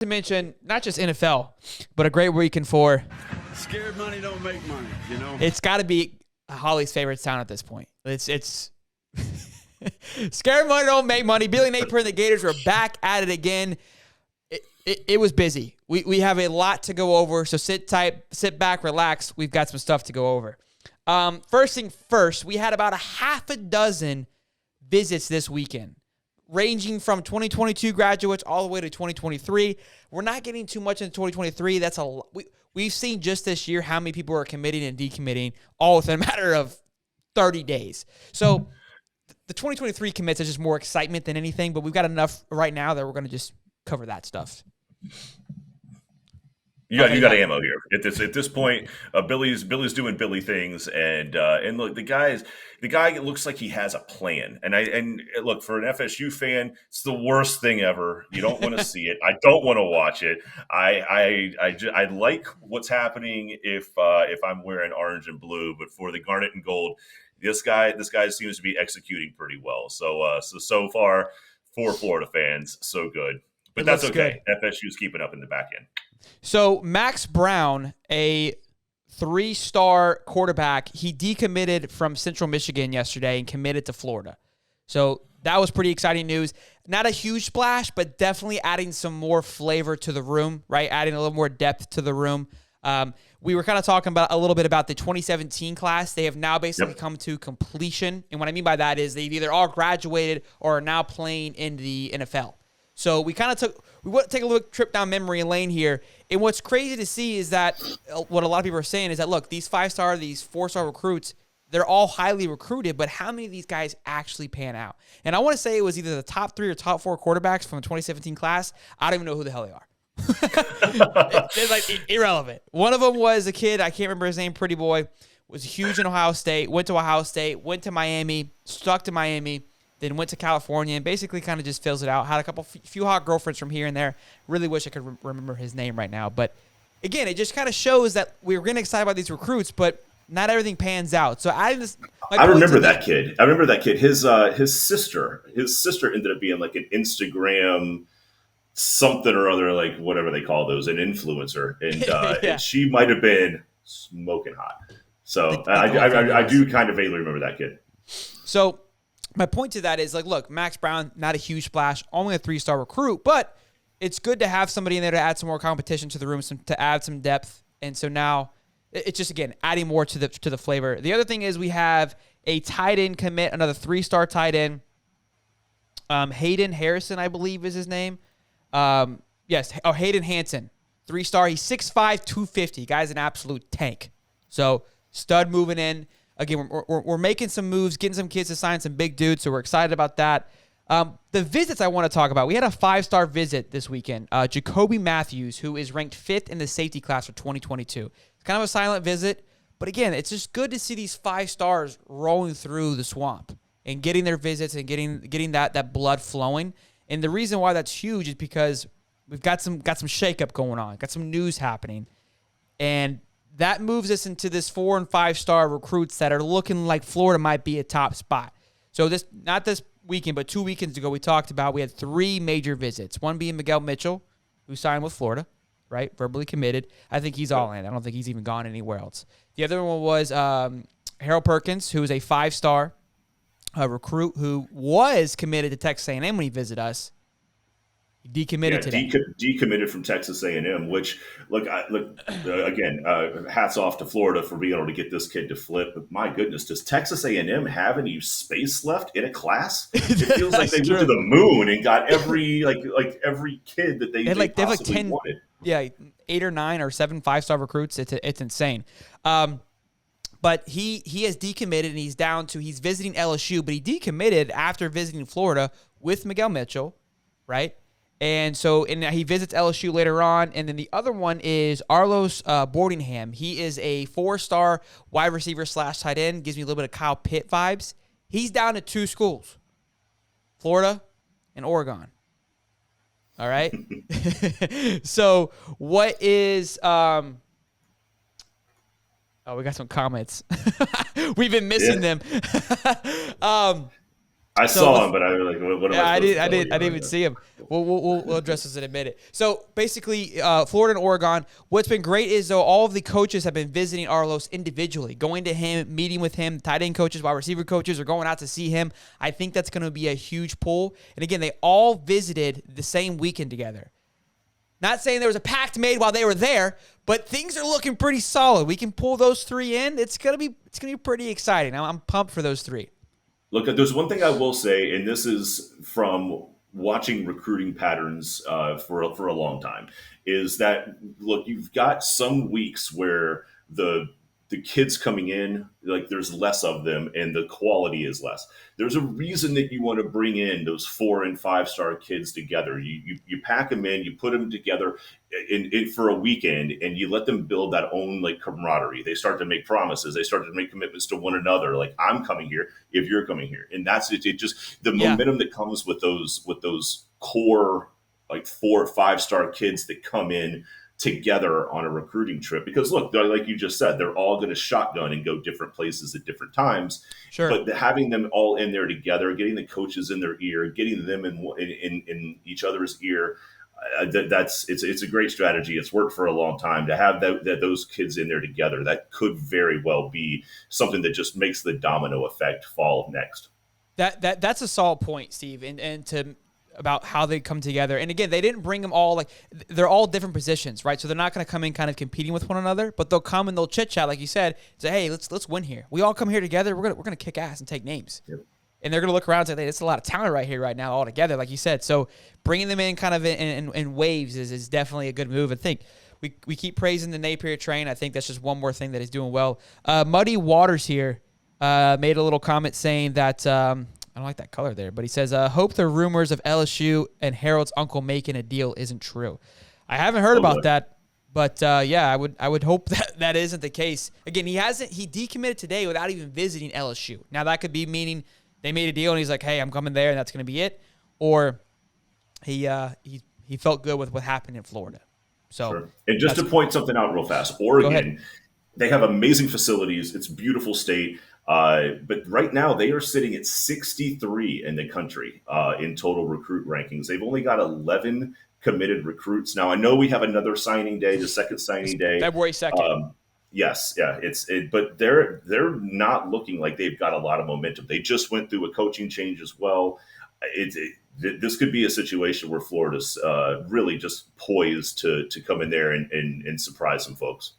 To mention not just NFL, but a great weekend for. Scared money don't make money, you know. It's got to be Holly's favorite sound at this point. It's scared money don't make money. Billy Napier and the Gators are back at it again. It was busy. We have a lot to go over, so sit tight, sit back, relax. We've got some stuff to go over. First thing first, we had about a half a dozen visits this weekend, ranging from 2022 graduates all the way to 2023. We're not getting too much into 2023. That's a we've seen just this year how many people are committing and decommitting all within a matter of 30 days. So the 2023 commits is just more excitement than anything, but we've got enough right now that we're going to just cover that stuff. You got ammo here at this point. Billy's doing Billy things, and look, the guy looks like he has a plan. And look, for an FSU fan, it's the worst thing ever. You don't want to see it. I don't want to watch it. I like what's happening if I'm wearing orange and blue, but for the garnet and gold, this guy seems to be executing pretty well. So far for Florida fans, so good. But that's okay. FSU's keeping up in the back end. So Max Brown, a 3-star quarterback, he decommitted from Central Michigan yesterday and committed to Florida. So that was pretty exciting news. Not a huge splash, but definitely adding some more flavor to the room, right? Adding a little more depth to the room. We were kind of talking about a little bit about the 2017 class. They have now basically come to completion. And what I mean by that is they've either all graduated or are now playing in the NFL. So we want to take a little trip down memory lane here. And what's crazy to see is that what a lot of people are saying is that, look, these 5-star, these 4-star recruits, they're all highly recruited, but how many of these guys actually pan out? And I want to say it was either the top 3 or top 4 quarterbacks from the 2017 class. I don't even know who the hell they are. It's like irrelevant. One of them was a kid, I can't remember his name, pretty boy, was huge in Ohio State, went to Miami, stuck to Miami, then went to California and basically kind of just fills it out. Had a few hot girlfriends from here and there. Really wish I could remember his name right now. But again, it just kind of shows that we were getting excited about these recruits, but not everything pans out. So I remember that kid. His sister ended up being like an Instagram something or other, like whatever they call those, an influencer, and and she might have been smoking hot. So I do kind of vaguely remember that kid. So my point to that is, like, look, Max Brown, not a huge splash, only a 3-star recruit, but it's good to have somebody in there to add some more competition to the room, to add some depth. And so now it's just, again, adding more to the flavor. The other thing is we have a tight end commit, another 3-star tight end. Hayden Harrison, I believe, is his name. Yes, Hayden Hansen, 3-star. He's 6'5", 250. Guy's an absolute tank. So stud moving in. Again, we're making some moves, getting some kids to sign some big dudes, so we're excited about that. The visits I want to talk about, we had a 5-star visit this weekend. Jacoby Matthews, who is ranked 5th in the safety class for 2022. It's kind of a silent visit, but again, it's just good to see these 5 stars rolling through the swamp and getting their visits and getting that blood flowing. And the reason why that's huge is because we've got some shakeup going on, got some news happening, and that moves us into this 4- and 5-star recruits that are looking like Florida might be a top spot. So not this weekend, but 2 weekends ago, we talked about we had 3 major visits. One being Miguel Mitchell, who signed with Florida, right? Verbally committed. I think he's all in. I don't think he's even gone anywhere else. The other one was Harold Perkins, who is a 5-star recruit who was committed to Texas A&M when he visited us. He decommitted today. Decommitted from Texas A&M, which, again, hats off to Florida for being able to get this kid to flip. But my goodness, does Texas A&M have any space left in a class? It feels like they went to the moon and got every kid that they possibly wanted. Yeah, 8 or 9 or 7 5-star recruits. It's insane. But he has decommitted, and he's visiting LSU, but he decommitted after visiting Florida with Miguel Mitchell, right? And he visits LSU later on. And then the other one is Arlos Boardingham. He is a 4-star wide receiver / tight end. Gives me a little bit of Kyle Pitt vibes. He's down to 2 schools, Florida and Oregon. All right. So what is we got some comments. We've been missing them. I So saw him, but I was like, what am yeah, I supposed to tell you? I didn't even see him. We'll address this in a minute. So basically, Florida and Oregon. What's been great is though all of the coaches have been visiting Arlos individually, going to him, meeting with him. Tight end coaches, wide receiver coaches are going out to see him. I think that's going to be a huge pull. And again, they all visited the same weekend together. Not saying there was a pact made while they were there, but things are looking pretty solid. We can pull those three in. It's gonna be pretty exciting. I'm pumped for those three. Look, there's one thing I will say, and this is from watching recruiting patterns for a long time, is that look, you've got some weeks where the kids coming in, like there's less of them and the quality is less. There's a reason that you want to bring in those 4 and 5-star kids together. You pack them in, you put them together in for a weekend, and you let them build that own like camaraderie. They start to make promises. They start to make commitments to one another. Like, I'm coming here if you're coming here, and that's it. It just the momentum that comes with those core like 4 or 5-star kids that come in together on a recruiting trip. Because look, like you just said, they're all going to shotgun and go different places at different times. Sure. But having them all in there together, getting the coaches in their ear, getting them in each other's ear, it's a great strategy. It's worked for a long time to have those kids in there together. That could very well be something that just makes the domino effect fall next. That's a solid point, Steve, and to about how they come together. And again, they didn't bring them all, like, they're all different positions, right? So they're not going to come in kind of competing with one another, but they'll come and they'll chit chat, like you said, say, hey, let's win here. We all come here together. We're gonna kick ass and take names. Yep. And they're going to look around and say, hey, there's a lot of talent right here right now all together, like you said. So bringing them in kind of in waves is definitely a good move. I think we keep praising the Napier train. I think that's just one more thing that he's doing well. Muddy Waters here made a little comment saying that I don't like that color there, but he says, hope the rumors of LSU and Harold's uncle making a deal isn't true. I haven't heard about that, but yeah, I would hope that isn't the case. Again, he decommitted today without even visiting LSU. Now that could be meaning they made a deal and he's like, hey, I'm coming there and that's going to be it. Or he felt good with what happened in Florida. So, sure. And just to point something out real fast, Oregon, they have amazing facilities. It's a beautiful state. But right now they are sitting at 63 in the country in total recruit rankings. They've only got 11 committed recruits. Now, I know we have another signing day, the second signing day. February 2nd. Yes, yeah, but they're not looking like they've got a lot of momentum. They just went through a coaching change as well. This could be a situation where Florida's really just poised to come in there and surprise some folks.